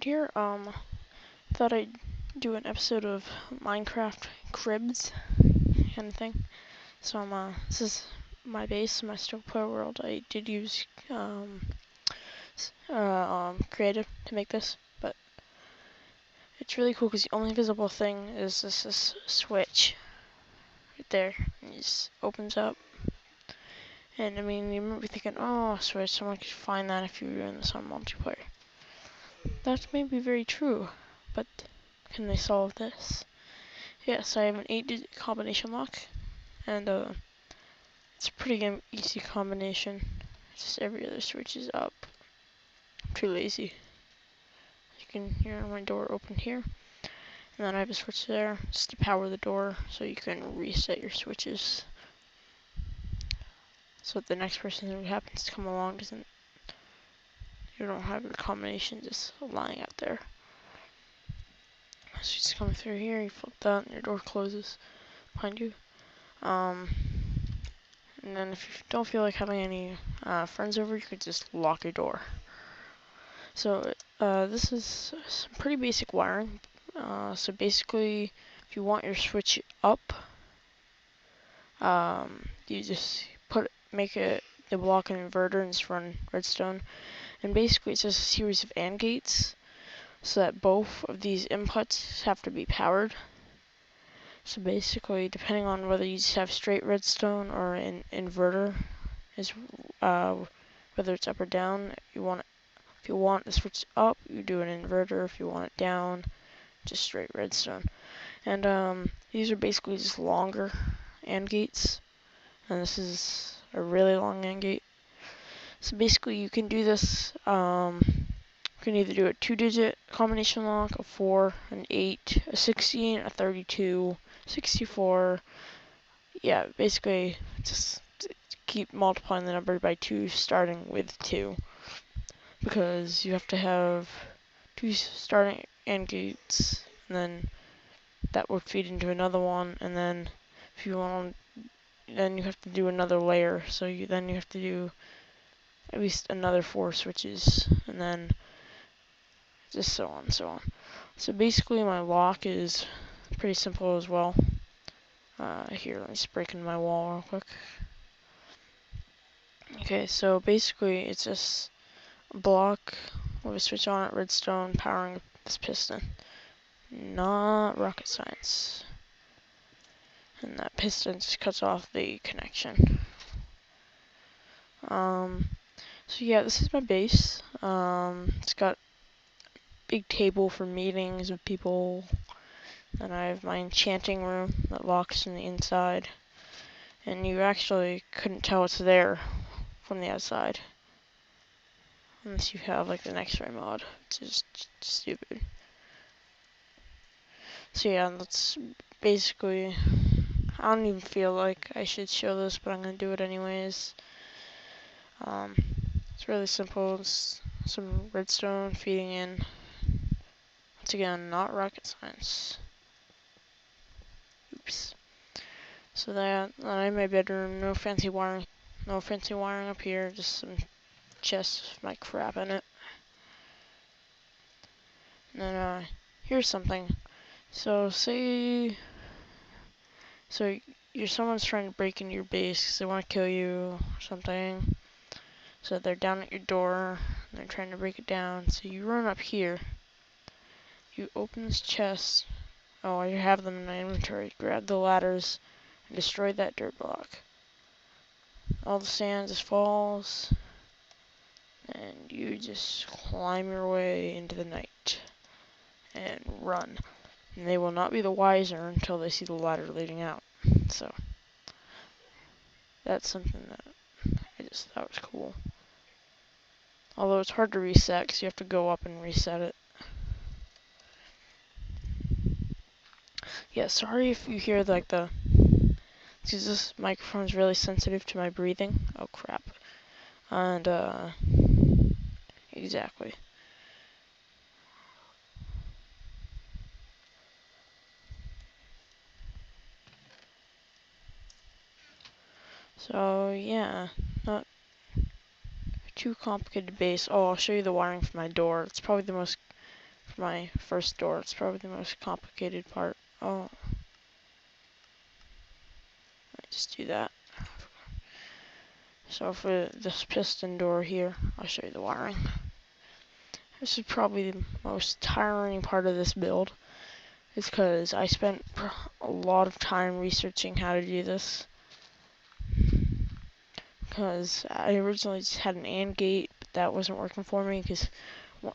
here. Thought I'd do an episode of Minecraft Cribs kind of thing. So this is my base, my Stone Player World. I did use Creative to make this, but it's really cool because the only visible thing is this switch right there. It just opens up. And I mean, you might be thinking, oh, switch, someone could find that if you were doing this on multiplayer. That may be very true, but can they solve this? Yes, I have an 8-digit combination lock, and it's a pretty easy combination. Just every other switch is up. I'm too lazy. You can hear my door open here, and then I have a switch there just to power the door, so you can reset your switches. So that the next person who happens to come along you don't have your combination just lying out there. So you just come through here, you flip that, and your door closes behind you. And then if you don't feel like having any friends over, you could just lock your door. So this is some pretty basic wiring. So basically, if you want your switch up, you just make the block an inverter and just run redstone. And basically, it's just a series of AND gates, so that both of these inputs have to be powered. So basically, depending on whether you just have straight redstone or an inverter, is whether it's up or down. If you want the switch up, you do an inverter. If you want it down, just straight redstone. And these are basically just longer AND gates, and this is a really long AND gate. So basically, you can do this. You can either do a 2-digit combination lock, a 4, an 8, a 16, a 32, 64. Yeah, basically just keep multiplying the number by 2, starting with 2. Because you have to have 2 starting AND gates, and then that would feed into another one, and then if you want, then you have to do another layer. So then you have to do at least another 4 switches, and then just so on and so on. So basically my lock is pretty simple as well. Here, let me just break into my wall real quick. Okay, so basically it's just a block with a switch on it, redstone, powering this piston. Not rocket science. And that piston just cuts off the connection. So yeah, this is my base. It's got big table for meetings with people. Then I have my enchanting room that locks from the inside. And you actually couldn't tell it's there from the outside. Unless you have like an X-ray mod, which is stupid. So yeah, that's basically, I don't even feel like I should show this, but I'm gonna do it anyways. It's really simple. It's some redstone feeding in. Once again, not rocket science. Oops. So that I'm in my bedroom, no fancy wiring up here, just some chests with my crap in it. And then here's something. So someone's trying to break into your base because they want to kill you or something. So they're down at your door, and they're trying to break it down. So you run up here, you open this chest. Oh, I have them in my inventory. Grab the ladders and destroy that dirt block. All the sand just falls, and you just climb your way into the night and run. And they will not be the wiser until they see the ladder leading out. So that's something that I just thought was cool. Although it's hard to reset because you have to go up and reset it. Yeah, sorry if you hear like because this microphone is really sensitive to my breathing. Oh crap. And exactly. So yeah, not too complicated base. Oh, I'll show you the wiring for my door. It's probably the most for my first door. It's probably the most complicated part. Oh, let's just do that. So for this piston door here, I'll show you the wiring. This is probably the most tiring part of this build. It's because I spent a lot of time researching how to do this. Because I originally just had an AND gate, but that wasn't working for me because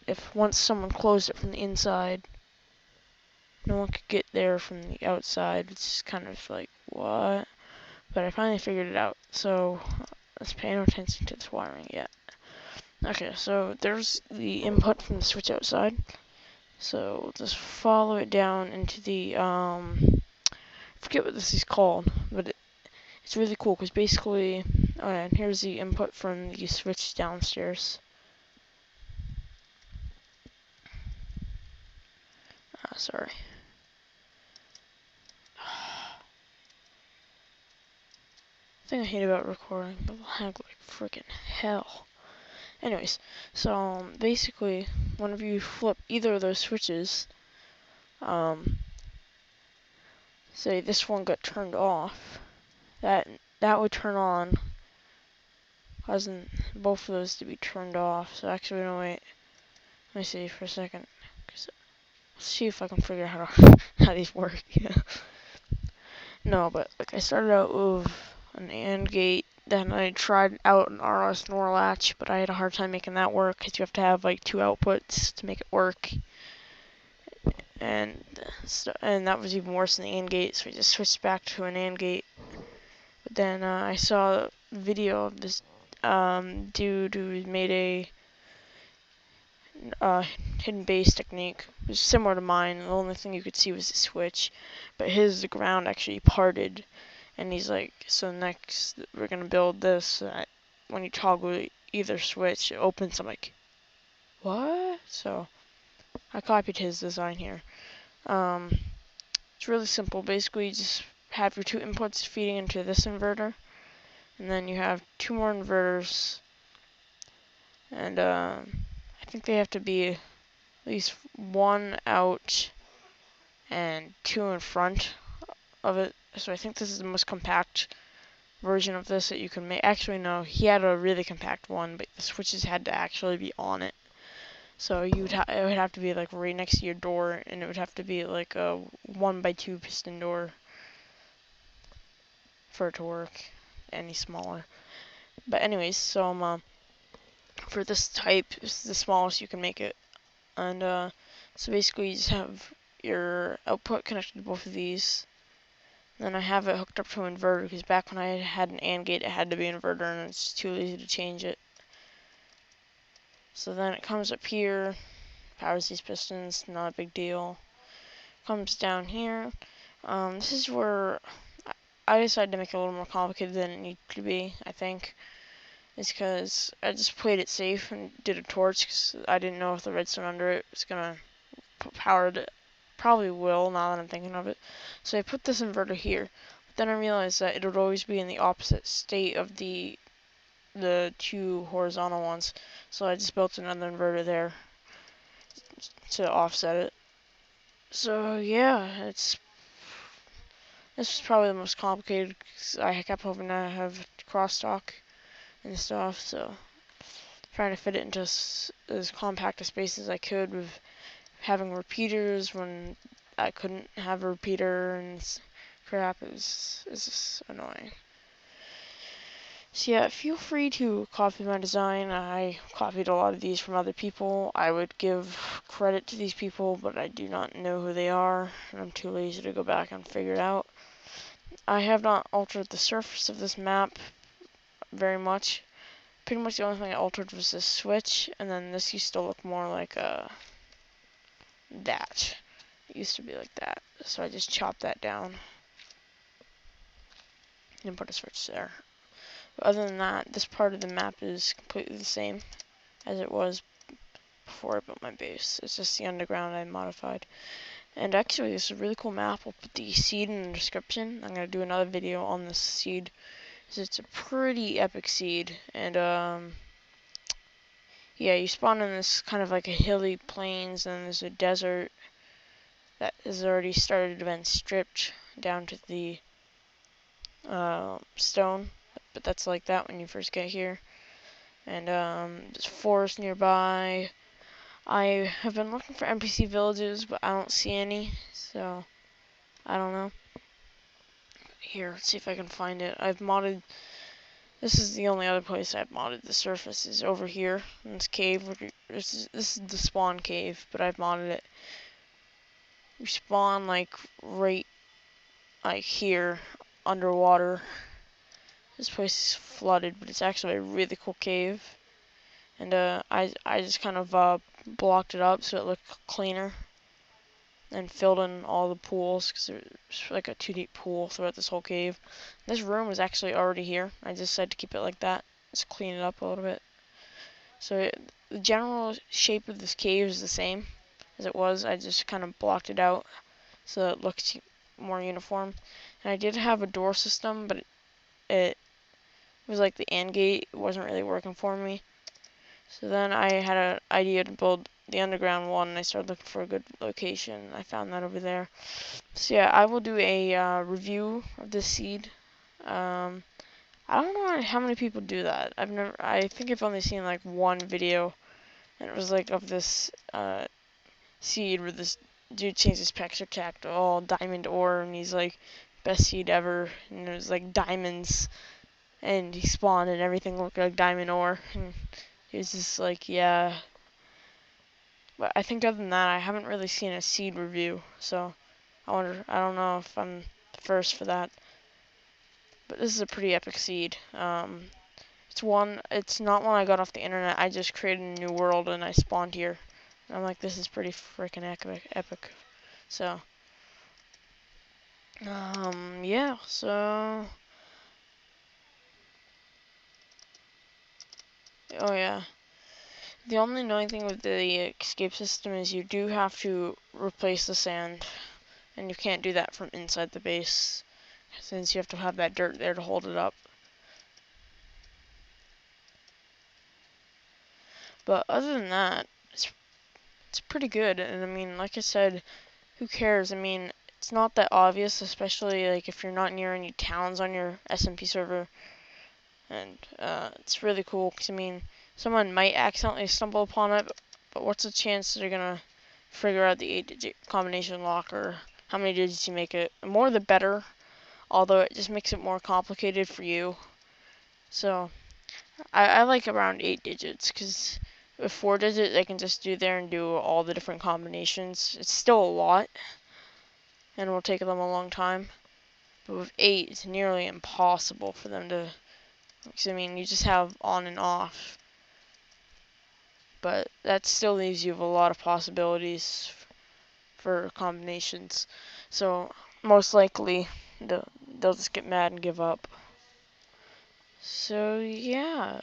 if once someone closed it from the inside, no one could get there from the outside. It's just kind of like, what? But I finally figured it out. So let's pay no attention to this wiring yet. Okay, so there's the input from the switch outside. So just follow it down into the, forget what this is called, but it's really cool because basically, oh yeah, and here's the input from the switch downstairs. Sorry. The thing I hate about recording, the lag like freaking hell. Anyways, so basically, whenever you flip either of those switches, say this one got turned off, that would turn on, causing both of those to be turned off. So actually, no wait, let me see for a second. Let's see if I can figure out how these work. Yeah. No, but like I started out with an AND gate. Then I tried out an RS NOR latch, but I had a hard time making that work because you have to have like 2 outputs to make it work. And that was even worse than the AND gate, so we just switched back to an AND gate. But then I saw a video of this dude who made a hidden base technique. It was similar to mine. The only thing you could see was the switch, but the ground actually parted. And he's like, so next we're gonna build this. When you toggle either switch, it opens. I'm like, what? So I copied his design here. It's really simple. Basically, you just have your 2 inputs feeding into this inverter, and then you have 2 more inverters, and I think they have to be at least 1 out and 2 in front of it. So I think this is the most compact version of this that you can make. Actually, no, he had a really compact one, but the switches had to actually be on it. So it would have to be like right next to your door, and it would have to be like a 1x2 piston door for it to work any smaller. But anyways, so for this type, this is the smallest you can make it. And so basically you just have your output connected to both of these. Then I have it hooked up to an inverter because back when I had an AND gate, it had to be an inverter, and it's too lazy to change it. So then it comes up here, powers these pistons, not a big deal. Comes down here. This is where I decided to make it a little more complicated than it needed to be, I think. It's because I just played it safe and did a torch because I didn't know if the redstone under it was going to power it. Probably will, now that I'm thinking of it. So I put this inverter here. But then I realized that it would always be in the opposite state of the 2 horizontal ones. So I just built another inverter there to offset it. So yeah, this was probably the most complicated because I kept hoping to have crosstalk and stuff. So trying to fit it into as compact a space as I could with having repeaters when I couldn't have a repeater and crap. It's just annoying. So yeah, feel free to copy my design. I copied a lot of these from other people. I would give credit to these people, but I do not know who they are, and I'm too lazy to go back and figure it out. I have not altered the surface of this map very much. Pretty much the only thing I altered was this switch, and then this used to look more like that. It used to be like that, so I just chopped that down and put a switch there. But other than that, this part of the map is completely the same as it was before I built my base. It's just the underground I modified. And actually, this is a really cool map. I'll put the seed in the description. I'm going to do another video on this seed, because it's a pretty epic seed. And yeah, you spawn in this kind of like a hilly plains, and there's a desert that has already started to been stripped down to the stone, but that's like that when you first get here. And there's forest nearby. I have been looking for NPC villages, but I don't see any, so I don't know. Here, let's see if I can find it. I've modded. This is the only other place I've modded the surface is over here in this cave. This is the spawn cave, but I've modded it. You spawn like right like here underwater. This place is flooded, but it's actually a really cool cave. And I just kind of blocked it up so it looked cleaner, and filled in all the pools because there's like a 2 deep pool throughout this whole cave. This room was actually already here. I just decided to keep it like that. Just clean it up a little bit. So the general shape of this cave is the same as it was. I just kind of blocked it out so it looks more uniform. And I did have a door system, but it was like the AND gate wasn't really working for me. So then I had an idea to build the underground one, and I started looking for a good location. I found that over there. So yeah, I will do a review of this seed. I don't know how many people do that. I think I've only seen like one video, and it was like of this seed where this dude changed his texture pack to all diamond ore, and he's like, best seed ever, and it was like diamonds, and he spawned and everything looked like diamond ore, and he was just like, yeah. But I think other than that, I haven't really seen a seed review, so I don't know if I'm the first for that. But this is a pretty epic seed. It's not one I got off the internet. I just created a new world and I spawned here. And I'm like, this is pretty freaking epic. So, yeah, so, oh yeah. The only annoying thing with the escape system is you do have to replace the sand. And you can't do that from inside the base, since you have to have that dirt there to hold it up. But other than that, it's pretty good. And I mean, like I said, who cares? I mean, it's not that obvious, especially like if you're not near any towns on your SMP server. And it's really cool because I mean, someone might accidentally stumble upon it, but what's the chance that they're gonna figure out the 8-digit combination lock or how many digits you make it? The more the better, although it just makes it more complicated for you. So I like around 8 digits because with 4 digits I can just do there and do all the different combinations. It's still a lot and it will take them a long time. But with 8, it's nearly impossible for them to, because I mean, you just have on and off. But that still leaves you with a lot of possibilities for combinations. So most likely they'll just get mad and give up. So yeah,